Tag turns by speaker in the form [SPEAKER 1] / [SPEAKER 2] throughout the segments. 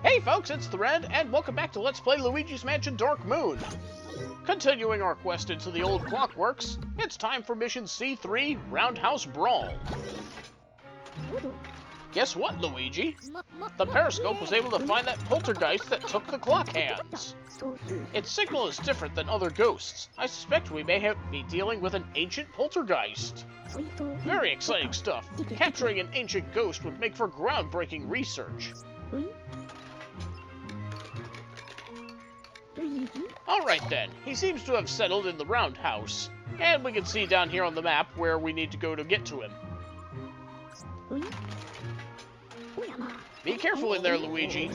[SPEAKER 1] Hey folks, it's the Red, and welcome back to Let's Play Luigi's Mansion Dark Moon. Continuing our quest into the Old Clockworks, it's time for Mission C3, Roundhouse Brawl. Guess what, Luigi? The periscope was able to find that poltergeist that took the clock hands. Its signal is different than other ghosts. I suspect we may be dealing with an ancient poltergeist. Very exciting stuff. Capturing an ancient ghost would make for groundbreaking research. Alright then, he seems to have settled in the Roundhouse, and we can see down here on the map where we need to go to get to him. Be careful in there, Luigi.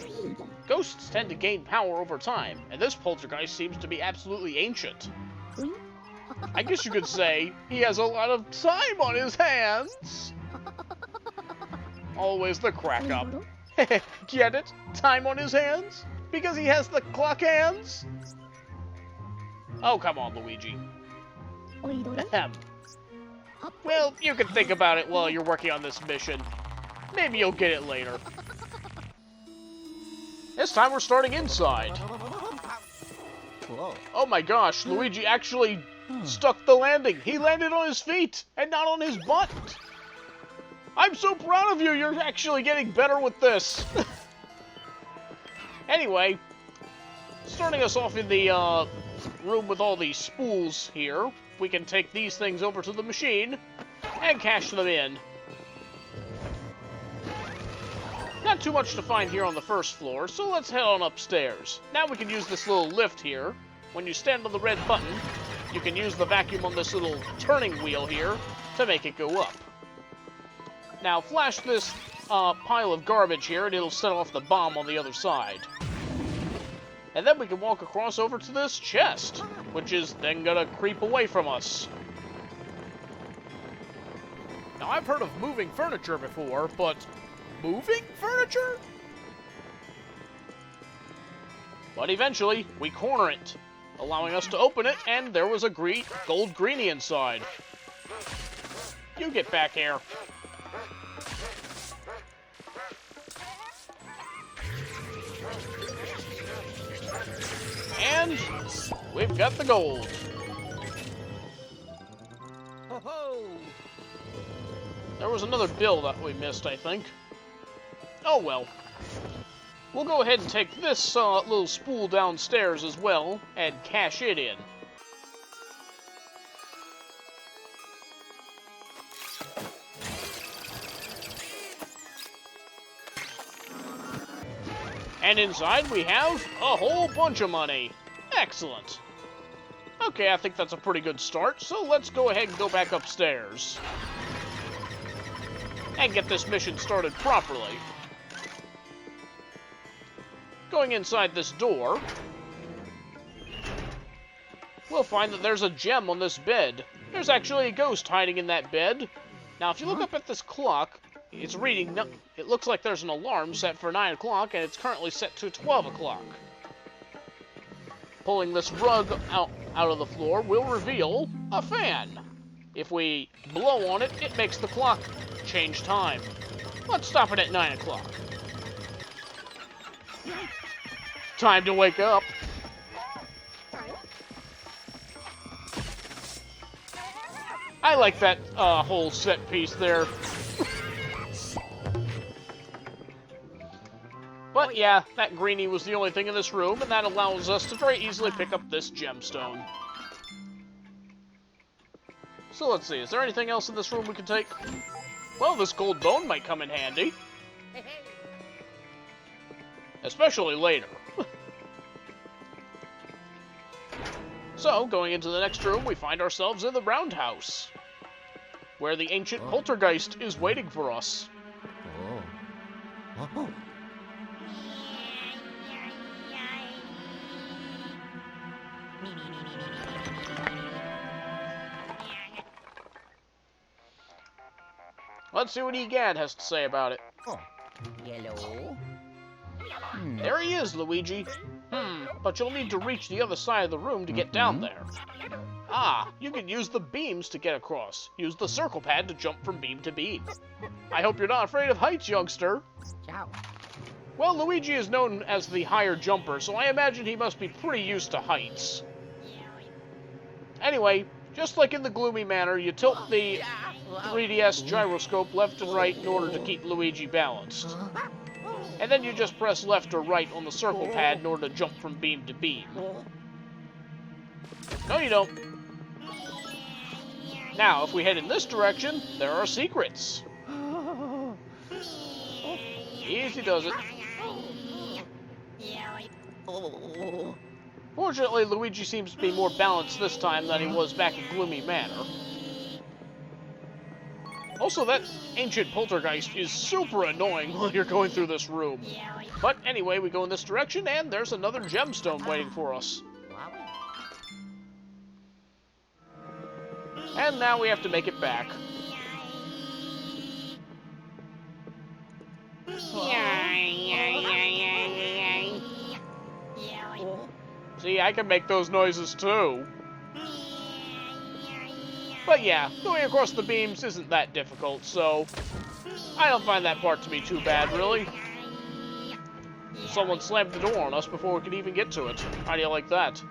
[SPEAKER 1] Ghosts tend to gain power over time, and this poltergeist seems to be absolutely ancient. I guess you could say he has a lot of time on his hands. Always the crack up. Get it? Time on his hands? Because he has the clock hands? Oh, come on, Luigi. Well, you can think about it while you're working on this mission. Maybe you'll get it later. This time we're starting inside. Oh my gosh, Luigi actually stuck the landing. He landed on his feet and not on his butt. I'm so proud of you. You're actually getting better with this. Anyway, starting us off in the room with all these spools here, we can take these things over to the machine and cash them in. Not too much to find here on the first floor, so let's head on upstairs. Now we can use this little lift here. When you stand on the red button, you can use the vacuum on this little turning wheel here to make it go up. Now flash this pile of garbage here and it'll set off the bomb on the other side. And then we can walk across over to this chest, which is then gonna creep away from us. Now I've heard of moving furniture before, but moving furniture? But eventually, we corner it, allowing us to open it, and there was a gold Greenie inside. You get back here. And we've got the gold. Ho-ho! There was another bill that we missed, I think. Oh well. We'll go ahead and take this little spool downstairs as well and cash it in. And inside we have a whole bunch of money. Excellent. Okay, I think that's a pretty good start, so let's go ahead and go back upstairs. And get this mission started properly. Going inside this door, we'll find that there's a gem on this bed. There's actually a ghost hiding in that bed. Now, if you look up at this clock, it's reading, it looks like there's an alarm set for 9 o'clock, and it's currently set to 12 o'clock. Pulling this rug out of the floor will reveal a fan. If we blow on it, it makes the clock change time. Let's stop it at 9 o'clock. Time to wake up. I like that whole set piece there. But yeah, that Greenie was the only thing in this room, and that allows us to very easily pick up this gemstone. So let's see, is there anything else in this room we can take? Well, this gold bone might come in handy. Especially later. So, going into the next room, we find ourselves in the Roundhouse, where the ancient poltergeist is waiting for us. Let's see what Egad has to say about it.
[SPEAKER 2] Hello?
[SPEAKER 1] There he is, Luigi. But you'll need to reach the other side of the room to get down there. Ah, you can use the beams to get across. Use the circle pad to jump from beam to beam. I hope you're not afraid of heights, youngster.
[SPEAKER 2] Ciao.
[SPEAKER 1] Well, Luigi is known as the higher jumper, so I imagine he must be pretty used to heights. Anyway, just like in the Gloomy Manor, you tilt the 3DS gyroscope left and right in order to keep Luigi balanced. And then you just press left or right on the circle pad in order to jump from beam to beam. No, you don't. Now, if we head in this direction, there are secrets. Easy does it. Fortunately, Luigi seems to be more balanced this time than he was back in Gloomy Manor. Also, that Ancient Poltergeist is super annoying while you're going through this room. But anyway, we go in this direction, and there's another gemstone waiting for us. And now we have to make it back. See, I can make those noises too. But yeah, going across the beams isn't that difficult, so I don't find that part to be too bad, really. Someone slammed the door on us before we could even get to it. How do you like that?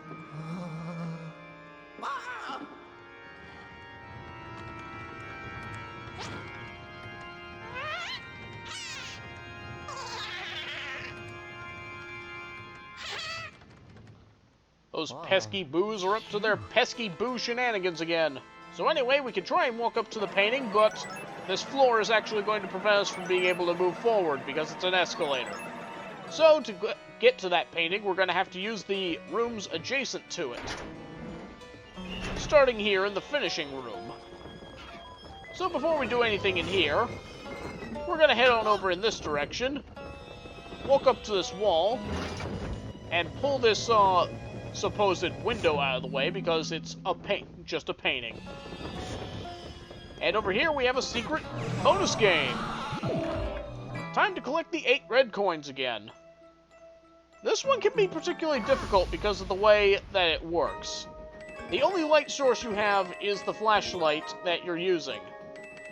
[SPEAKER 1] Those pesky boos are up to their pesky boo shenanigans again. So anyway, we can try and walk up to the painting, but this floor is actually going to prevent us from being able to move forward because it's an escalator. So to get to that painting, we're going to have to use the rooms adjacent to it. Starting here in the finishing room. So before we do anything in here, we're going to head on over in this direction, walk up to this wall, and pull this supposed window out of the way because it's just a painting. And over here we have a secret bonus game. Time to collect the 8 red coins again. This one can be particularly difficult because of the way that it works. The only light source you have is the flashlight that you're using.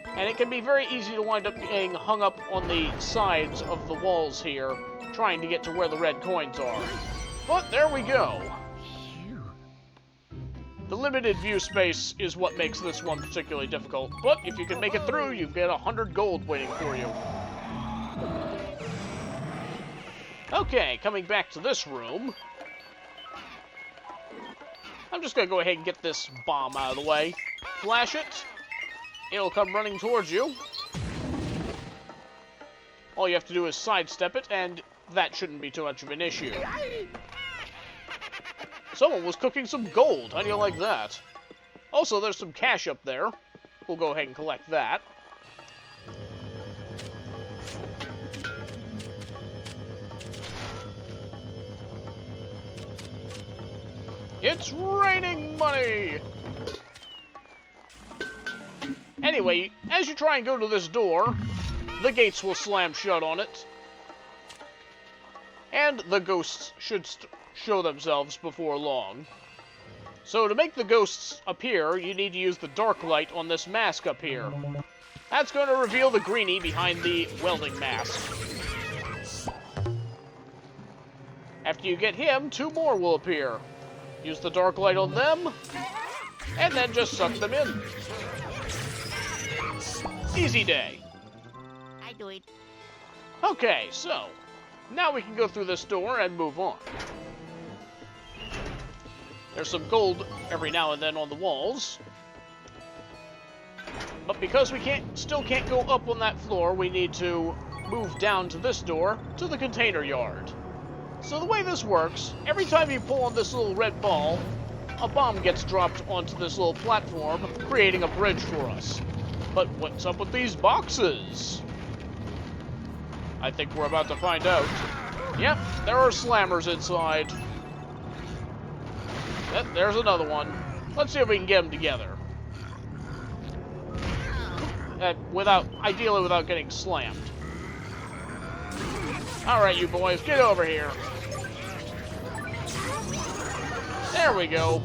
[SPEAKER 1] And it can be very easy to wind up getting hung up on the sides of the walls here, trying to get to where the red coins are. But there we go. The limited view space is what makes this one particularly difficult, but if you can make it through, you get 100 gold waiting for you. Okay, coming back to this room. I'm just going to go ahead and get this bomb out of the way. Flash it. It'll come running towards you. All you have to do is sidestep it, and that shouldn't be too much of an issue. Someone was cooking some gold. How do you like that? Also, there's some cash up there. We'll go ahead and collect that. It's raining money! Anyway, as you try and go to this door, the gates will slam shut on it. And the ghosts should show themselves before long. So to make the ghosts appear, you need to use the dark light on this mask up here. That's going to reveal the Greenie behind the welding mask. After you get him, 2 more will appear. Use the dark light on them, and then just suck them in. Easy day.
[SPEAKER 2] I do it.
[SPEAKER 1] Okay, so now we can go through this door and move on. There's some gold every now and then on the walls. But because we still can't go up on that floor, we need to move down to this door to the container yard. So the way this works, every time you pull on this little red ball, a bomb gets dropped onto this little platform, creating a bridge for us. But what's up with these boxes? I think we're about to find out. Yep, there are slammers inside. Yep, there's another one. Let's see if we can get them together. Ideally without getting slammed. Alright, you boys, get over here. There we go.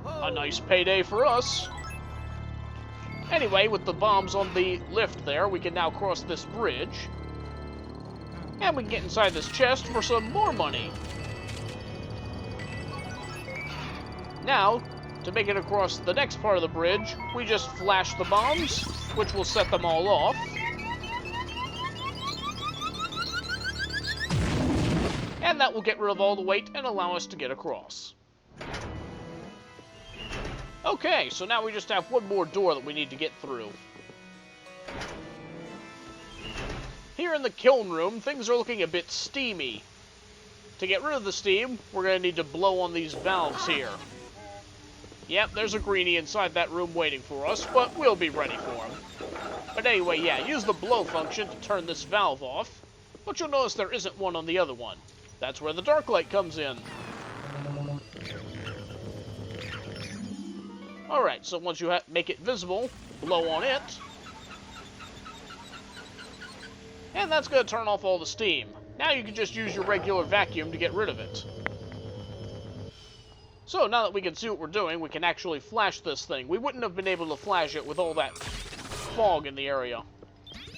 [SPEAKER 1] A nice payday for us. Anyway, with the bombs on the lift there, we can now cross this bridge. And we can get inside this chest for some more money. Now, to make it across the next part of the bridge, we just flash the bombs, which will set them all off. And that will get rid of all the weight and allow us to get across. Okay, so now we just have one more door that we need to get through. Here in the Kiln Room, things are looking a bit steamy. To get rid of the steam, we're going to need to blow on these valves here. Yep, there's a Greenie inside that room waiting for us, but we'll be ready for him. But anyway, yeah, use the blow function to turn this valve off, but you'll notice there isn't one on the other one. That's where the dark light comes in. Alright, so once you make it visible, blow on it. And that's going to turn off all the steam. Now you can just use your regular vacuum to get rid of it. So now that we can see what we're doing, we can actually flash this thing. We wouldn't have been able to flash it with all that fog in the area.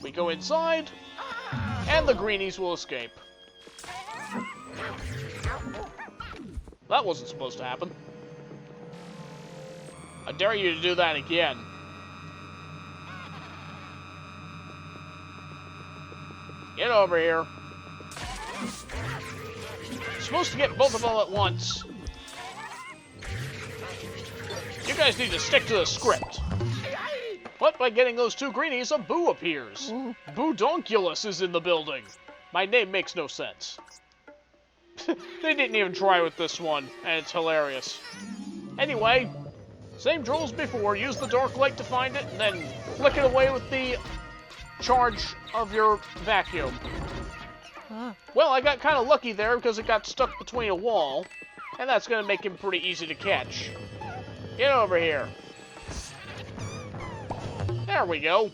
[SPEAKER 1] We go inside, and the Greenies will escape. That wasn't supposed to happen. I dare you to do that again. Get over here. You're supposed to get both of them at once. You guys need to stick to the script. But by getting those two Greenies, a Boo appears. Boodonkulus is in the building. My name makes no sense. They didn't even try with this one, and it's hilarious. Anyway, same drill as before. Use the dark light to find it, and then flick it away with the charge of your vacuum. Well, I got kind of lucky there because it got stuck between a wall, and that's going to make him pretty easy to catch. Get over here. There we go.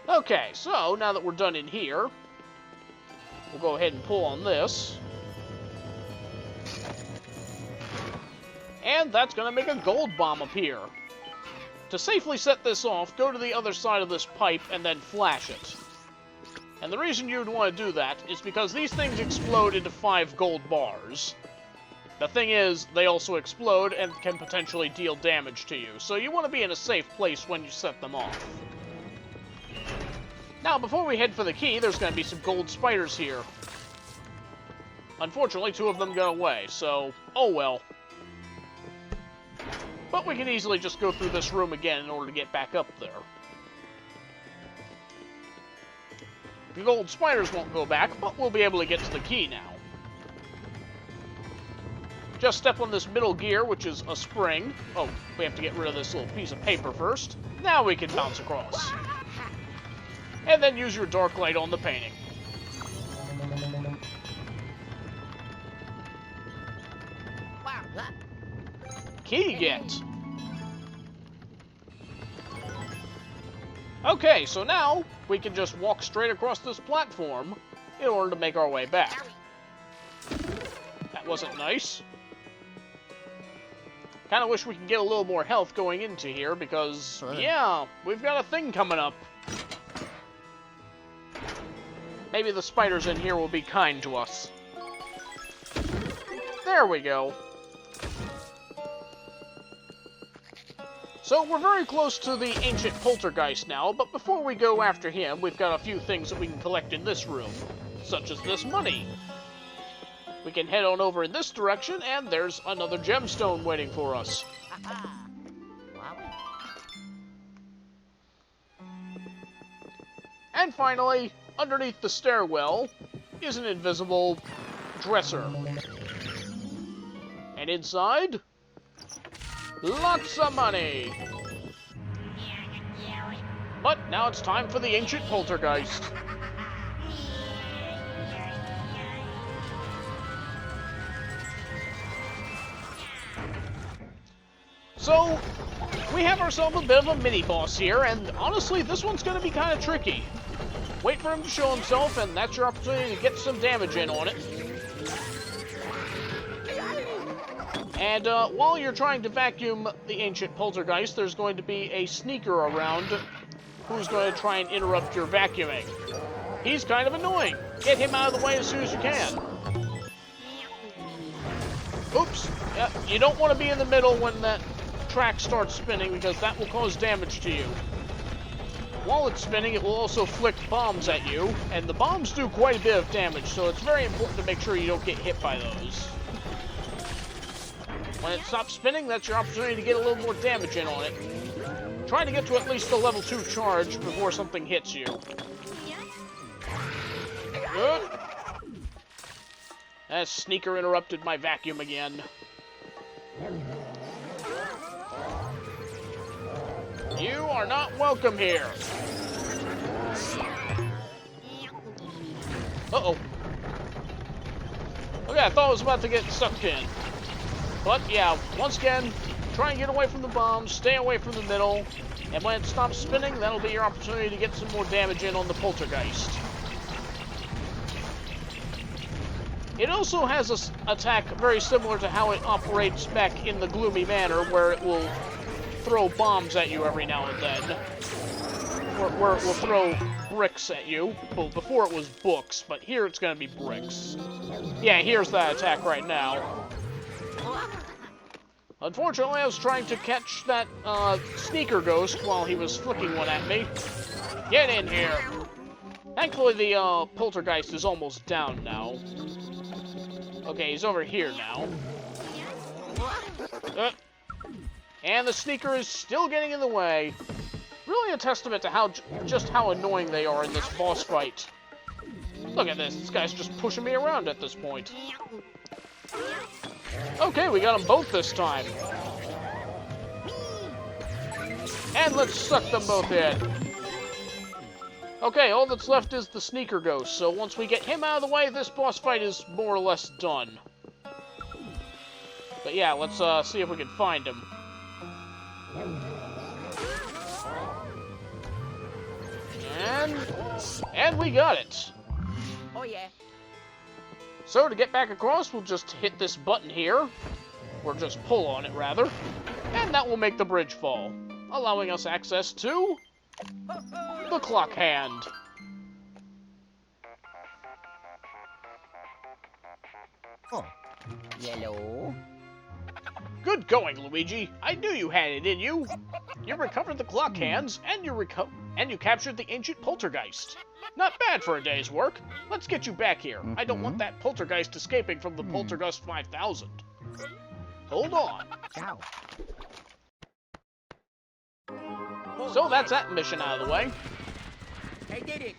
[SPEAKER 1] Okay, so now that we're done in here, we'll go ahead and pull on this. And that's going to make a gold bomb appear. To safely set this off, go to the other side of this pipe and then flash it. And the reason you'd want to do that is because these things explode into 5 gold bars. The thing is, they also explode and can potentially deal damage to you, so you want to be in a safe place when you set them off. Now, before we head for the key, there's going to be some gold spiders here. Unfortunately, 2 of them got away, so, oh well. But we can easily just go through this room again in order to get back up there. The gold spiders won't go back, but we'll be able to get to the key now. Just step on this middle gear, which is a spring. Oh, we have to get rid of this little piece of paper first. Now we can bounce across. And then use your dark light on the painting. Key get. Okay, so now we can just walk straight across this platform in order to make our way back. That wasn't nice. Kind of wish we could get a little more health going into here because, yeah, we've got a thing coming up. Maybe the spiders in here will be kind to us. There we go. So we're very close to the Ancient Poltergeist now, but before we go after him, we've got a few things that we can collect in this room, such as this money. We can head on over in this direction, and there's another gemstone waiting for us. And finally, underneath the stairwell is an invisible dresser. And inside, lots of money! But now it's time for the Ancient Poltergeist. So, we have ourselves a bit of a mini-boss here, and honestly, this one's going to be kind of tricky. Wait for him to show himself, and that's your opportunity to get some damage in on it. And while you're trying to vacuum the Ancient Poltergeist, there's going to be a sneaker around who's going to try and interrupt your vacuuming. He's kind of annoying. Get him out of the way as soon as you can. Oops. You don't want to be in the middle when that track starts spinning because that will cause damage to you. While it's spinning, it will also flick bombs at you, and the bombs do quite a bit of damage, so it's very important to make sure you don't get hit by those. When it stops spinning, that's your opportunity to get a little more damage in on it. Try to get to at least the level 2 charge before something hits you. Good. That sneaker interrupted my vacuum again. You are not welcome here. Uh-oh. Okay, I thought I was about to get sucked in. But, yeah, once again, try and get away from the bombs, stay away from the middle, and when it stops spinning, that'll be your opportunity to get some more damage in on the Poltergeist. It also has an attack very similar to how it operates back in the Gloomy Manor, where it will throw bombs at you every now and then. Or where it will throw bricks at you. Well, before it was books, but here it's going to be bricks. Yeah, here's that attack right now. Unfortunately, I was trying to catch that sneaker ghost while he was flicking one at me. Get in here! Thankfully, the Poltergeist is almost down now. Okay, he's over here now. And the sneaker is still getting in the way. Really a testament to just how annoying they are in this boss fight. Look at this. This guy's just pushing me around at this point. Okay, we got them both this time. And let's suck them both in. Okay, all that's left is the sneaker ghost, so once we get him out of the way, this boss fight is more or less done. But yeah, let's see if we can find him. And we got it.
[SPEAKER 2] Oh yeah.
[SPEAKER 1] So to get back across, we'll just hit this button here, or just pull on it rather, and that will make the bridge fall, allowing us access to the clock hand.
[SPEAKER 2] Oh. Yellow.
[SPEAKER 1] Good going, Luigi. I knew you had it in you. You recovered the clock hands, and you captured the Ancient Poltergeist. Not bad for a day's work. Let's get you back here. I don't want that Poltergeist escaping from the Poltergeist 5000. Hold on.
[SPEAKER 2] Ciao.
[SPEAKER 1] So that's that mission out of the way.
[SPEAKER 2] I did it.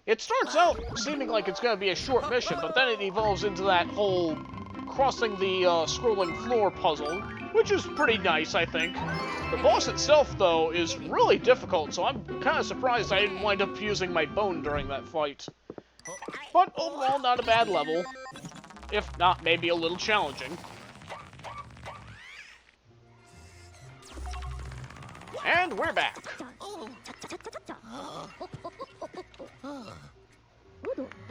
[SPEAKER 1] It starts out seeming like it's going to be a short mission, but then it evolves into that whole crossing the scrolling floor puzzle, which is pretty nice, I think. The boss itself, though, is really difficult, so I'm kind of surprised I didn't wind up using my bone during that fight. But overall, not a bad level. If not, maybe a little challenging. And we're back.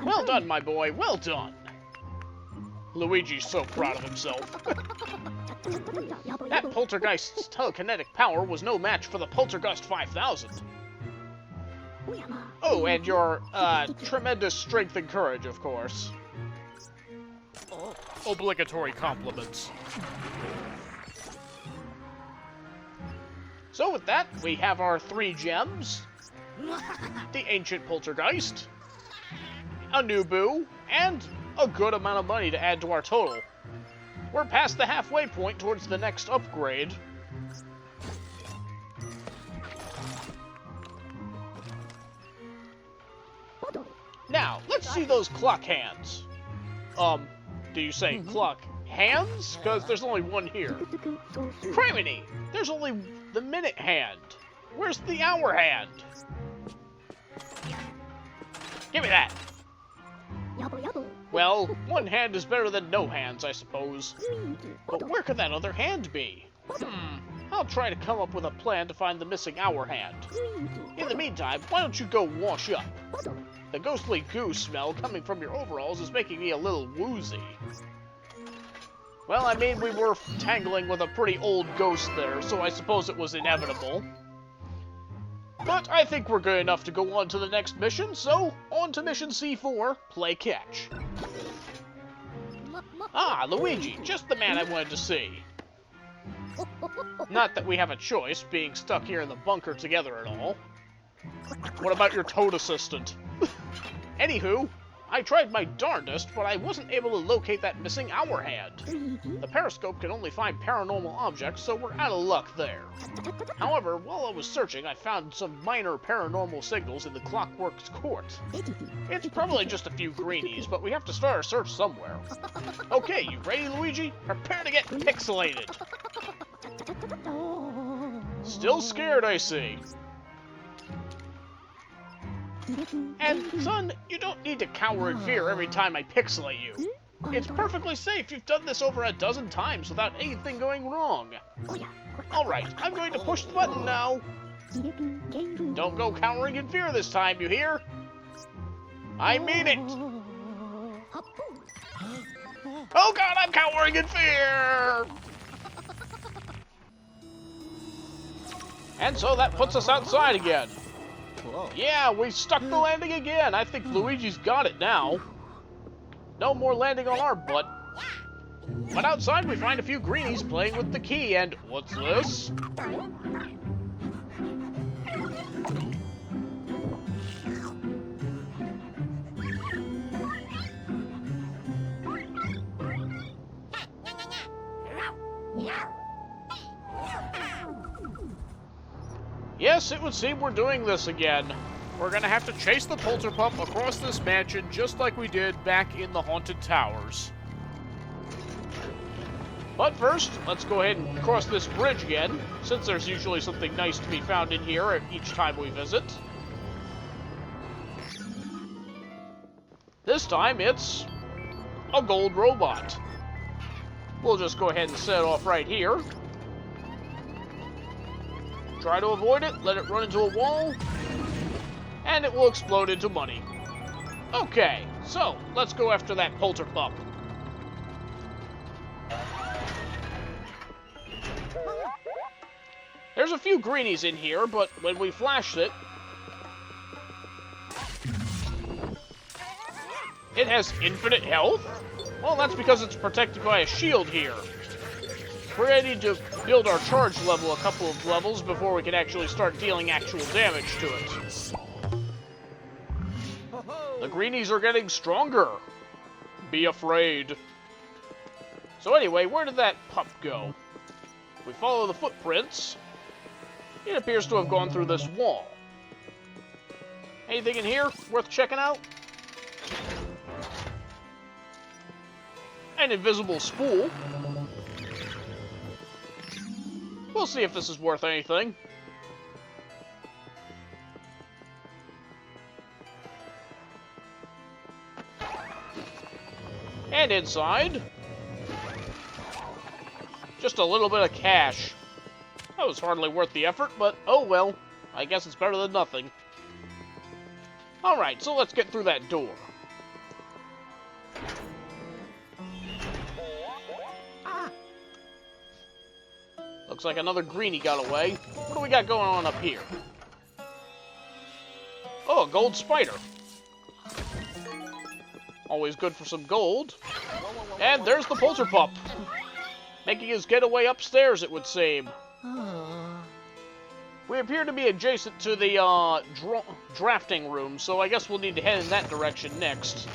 [SPEAKER 1] Well done, my boy, well done. Luigi's so proud of himself. That Poltergeist's telekinetic power was no match for the Poltergeist 5000. Oh, and your, tremendous strength and courage, of course. Obligatory compliments. So with that, we have our 3 gems. The Ancient Poltergeist. A new boo, and a good amount of money to add to our total. We're past the halfway point towards the next upgrade. Now, let's see those clock hands. Do you say clock hands? Because there's only one here. Criminy! There's only the minute hand. Where's the hour hand? Give me that! Well, one hand is better than no hands, I suppose. But where could that other hand be? I'll try to come up with a plan to find the missing hour hand. In the meantime, why don't you go wash up? The ghostly goo smell coming from your overalls is making me a little woozy. Well, I mean, we were tangling with a pretty old ghost there, so I suppose it was inevitable. But I think we're good enough to go on to the next mission, so on to mission C4, play catch. Ah, Luigi, just the man I wanted to see. Not that we have a choice, being stuck here in the bunker together at all. What about your toad assistant? Anywho, I tried my darndest, but I wasn't able to locate that missing hour hand. The periscope can only find paranormal objects, so we're out of luck there. However, while I was searching, I found some minor paranormal signals in the Clockworks court. It's probably just a few greenies, but we have to start our search somewhere. Okay, you ready, Luigi? Prepare to get pixelated. Still scared, I see. And, son, you don't need to cower in fear every time I pixelate you. It's perfectly safe. You've done this over a dozen times without anything going wrong. Alright, I'm going to push the button now. Don't go cowering in fear this time, you hear? I mean it. Oh god, I'm cowering in fear! And so that puts us outside again. Yeah, we stuck the landing again. I think Luigi's got it now. No more landing on our butt. But outside we find a few greenies playing with the key, and what's this? Yes, it would seem we're doing this again. We're gonna have to chase the Polterpup across this mansion just like we did back in the Haunted Towers. But first, let's go ahead and cross this bridge again, since there's usually something nice to be found in here each time we visit. This time it's a gold robot. We'll just go ahead and set it off right here. Try to avoid it, let it run into a wall, and it will explode into money. Okay, so let's go after that Polterpup. There's a few greenies in here, but when we flashed it, it has infinite health? Well, that's because it's protected by a shield here. We're ready to build our charge level a couple of levels before we can actually start dealing actual damage to it. The greenies are getting stronger. Be afraid. So anyway, where did that pup go? We follow the footprints. It appears to have gone through this wall. Anything in here worth checking out? An invisible spool. We'll see if this is worth anything. And inside, just a little bit of cash. That was hardly worth the effort, but oh well. I guess it's better than nothing. Alright, so let's get through that door. Looks like another greenie got away. What do we got going on up here? Oh, a gold spider. Always good for some gold. And there's the Polterpup. Making his getaway upstairs, it would seem. We appear to be adjacent to the drafting room, so I guess we'll need to head in that direction next.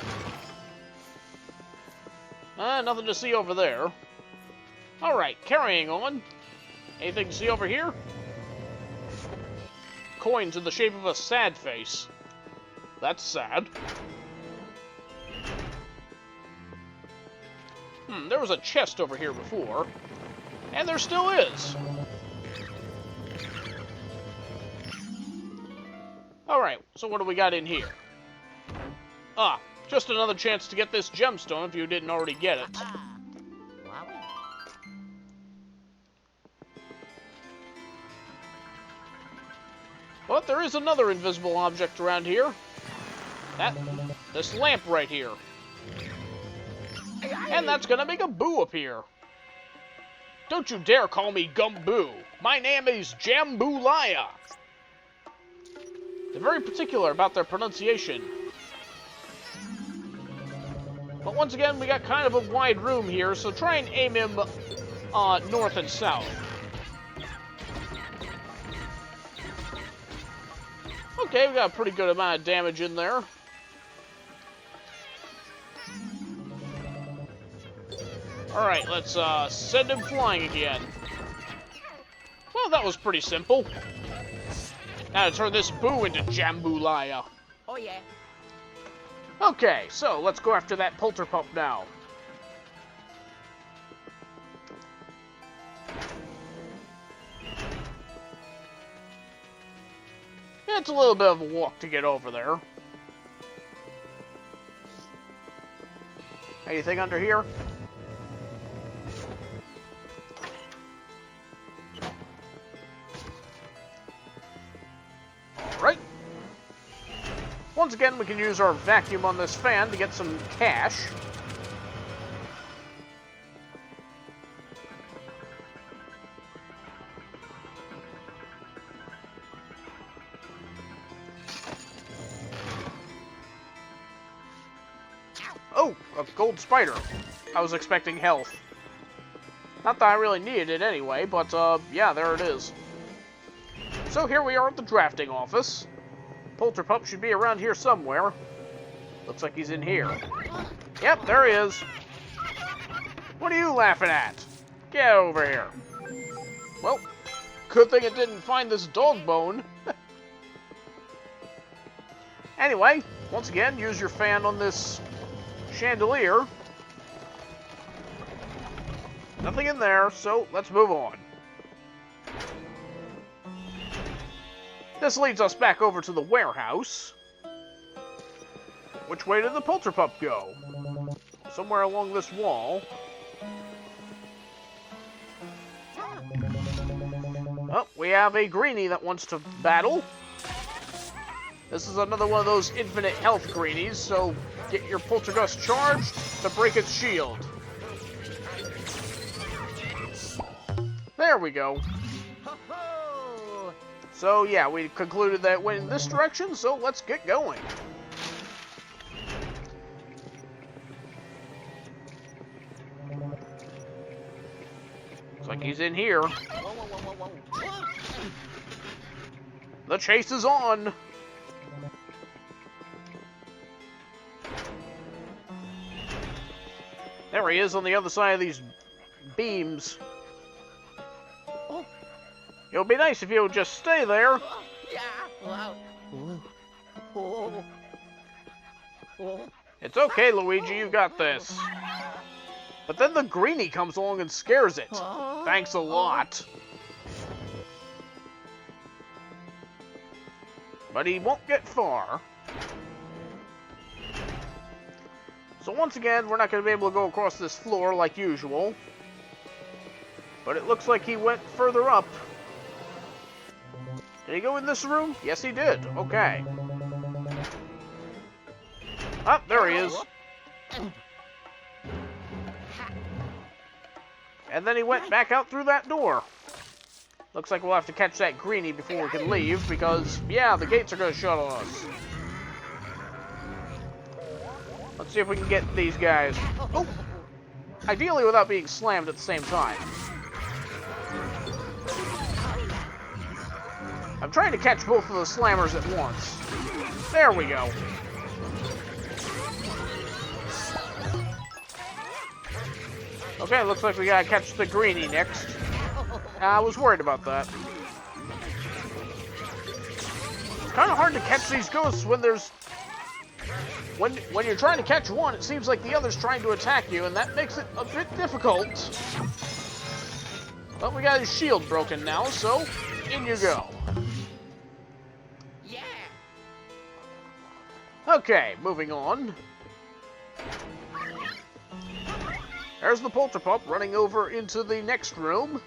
[SPEAKER 1] Nothing to see over there. Alright, carrying on. Anything to see over here? Coins in the shape of a sad face. That's sad. There was a chest over here before. And there still is. Alright, so what do we got in here? Ah, just another chance to get this gemstone if you didn't already get it. But there is another invisible object around here. This lamp right here. And that's gonna make a boo appear. Don't you dare call me Gumboo. My name is Jambuliya. They're very particular about their pronunciation. But once again, we got kind of a wide room here, so try and aim him north and south. Okay, we got a pretty good amount of damage in there. Alright, let's send him flying again. Well, that was pretty simple. Now to turn this boo into Jambuliya.
[SPEAKER 2] Oh yeah.
[SPEAKER 1] Okay, so let's go after that Poulter Pump now. It's a little bit of a walk to get over there. Anything under here? Alright. Once again, we can use our vacuum on this fan to get some cash. Oh, a gold spider. I was expecting health. Not that I really needed it anyway, but yeah, there it is. So here we are at the drafting office. Polterpup should be around here somewhere. Looks like he's in here. Yep, there he is. What are you laughing at? Get over here. Well, good thing it didn't find this dog bone. Anyway, once again, use your fan on this chandelier. Nothing in there, so let's move on. This leads us back over to the warehouse. Which way did the Polterpup go? Somewhere along this wall. Oh, we have a Greenie that wants to battle. This is another one of those infinite health Greenies, so get your Poltergust charged to break its shield. There we go. So yeah, we concluded that it went in this direction, so let's get going. Looks like he's in here. The chase is on. There he is on the other side of these beams. It would be nice if you would just stay there. It's okay, Luigi, you got this. But then the Greenie comes along and scares it. Thanks a lot. But he won't get far. So once again, we're not going to be able to go across this floor like usual. But it looks like he went further up. Did he go in this room? Yes, he did. Okay. Ah, there he is. And then he went back out through that door. Looks like we'll have to catch that Greenie before we can leave, because, yeah, the gates are going to shut on us. Let's see if we can get these guys. Oh! Ideally without being slammed at the same time. I'm trying to catch both of the slammers at once. There we go. Okay, looks like we gotta catch the Greenie next. I was worried about that. It's kind of hard to catch these ghosts when there's... When you're trying to catch one, it seems like the other's trying to attack you, and that makes it a bit difficult. But we got his shield broken now, so in you go.
[SPEAKER 2] Yeah.
[SPEAKER 1] Okay, moving on. There's the Polterpup running over into the next room.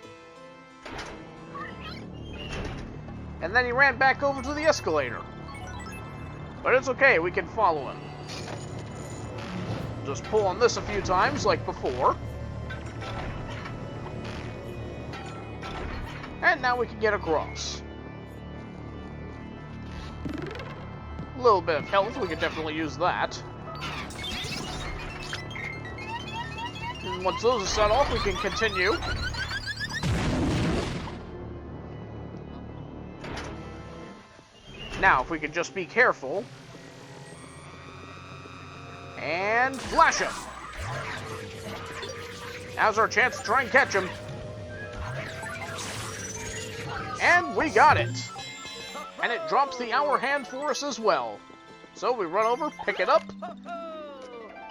[SPEAKER 1] And then he ran back over to the escalator. But it's okay, we can follow him. Just pull on this a few times like before. And now we can get across. A little bit of health, we could definitely use that. And once those are set off, we can continue. Now, if we could just be careful. And flash him. Now's our chance to try and catch him. And we got it. And it drops the hour hand for us as well. So we run over, pick it up,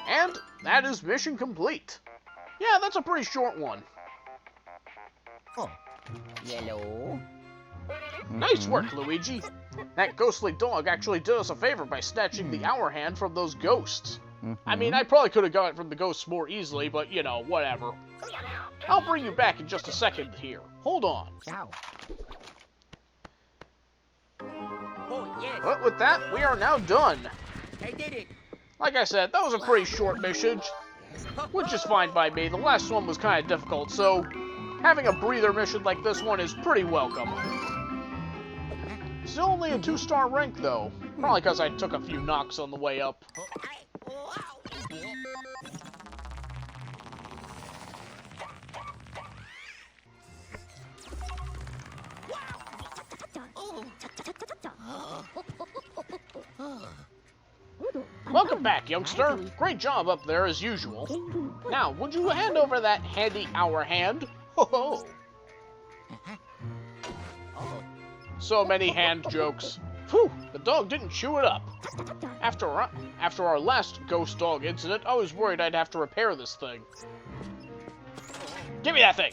[SPEAKER 1] and that is mission complete. Yeah, that's a pretty short one.
[SPEAKER 2] Oh. Yellow.
[SPEAKER 1] Nice work, Luigi. That ghostly dog actually did us a favor by snatching the hour hand from those ghosts. I mean, I probably could have got it from the ghosts more easily, but, you know, whatever. I'll bring you back in just a second here. Hold on.
[SPEAKER 2] Ciao. Oh, yes.
[SPEAKER 1] But with that, we are now done.
[SPEAKER 2] I did it.
[SPEAKER 1] Like I said, that was a pretty short mission, which is fine by me. The last one was kind of difficult, so having a breather mission like this one is pretty welcome. Still only a 2-star rank, though. Probably because I took a few knocks on the way up. Welcome back, youngster. Great job up there, as usual. Now, would you hand over that handy hour hand? Ho ho! So many hand jokes. Phew, the dog didn't chew it up. After our last ghost dog incident, I was worried I'd have to repair this thing. Give me that thing!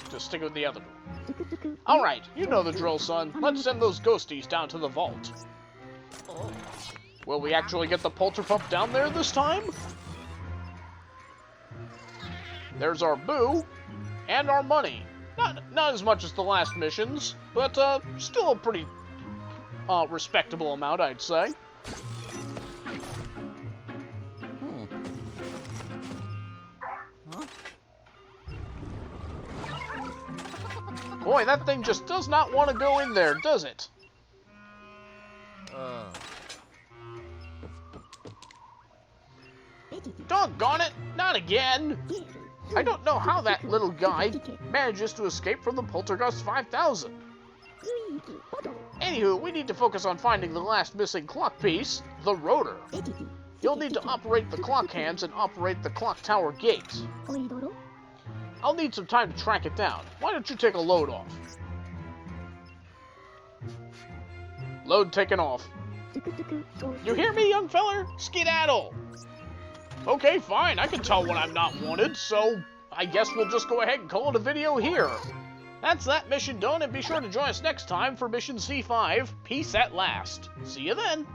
[SPEAKER 1] Just stick with the other one. Alright, you know the drill, son. Let's send those ghosties down to the vault. Will we actually get the Poulter Pump down there this time? There's our boo, and our money. Not as much as the last missions, but still a pretty respectable amount, I'd say. Boy, that thing just does not want to go in there, does it? Doggone it, not again! I don't know how that little guy manages to escape from the Poltergeist 5000. Anywho, we need to focus on finding the last missing clock piece, the rotor. You'll need to operate the clock hands and operate the clock tower gate. I'll need some time to track it down. Why don't you take a load off? Load taken off. You hear me, young feller? Skedaddle! Okay, fine, I can tell when I'm not wanted, so I guess we'll just go ahead and call it a video here. That's that mission done, and be sure to join us next time for Mission C5, Peace at Last. See you then!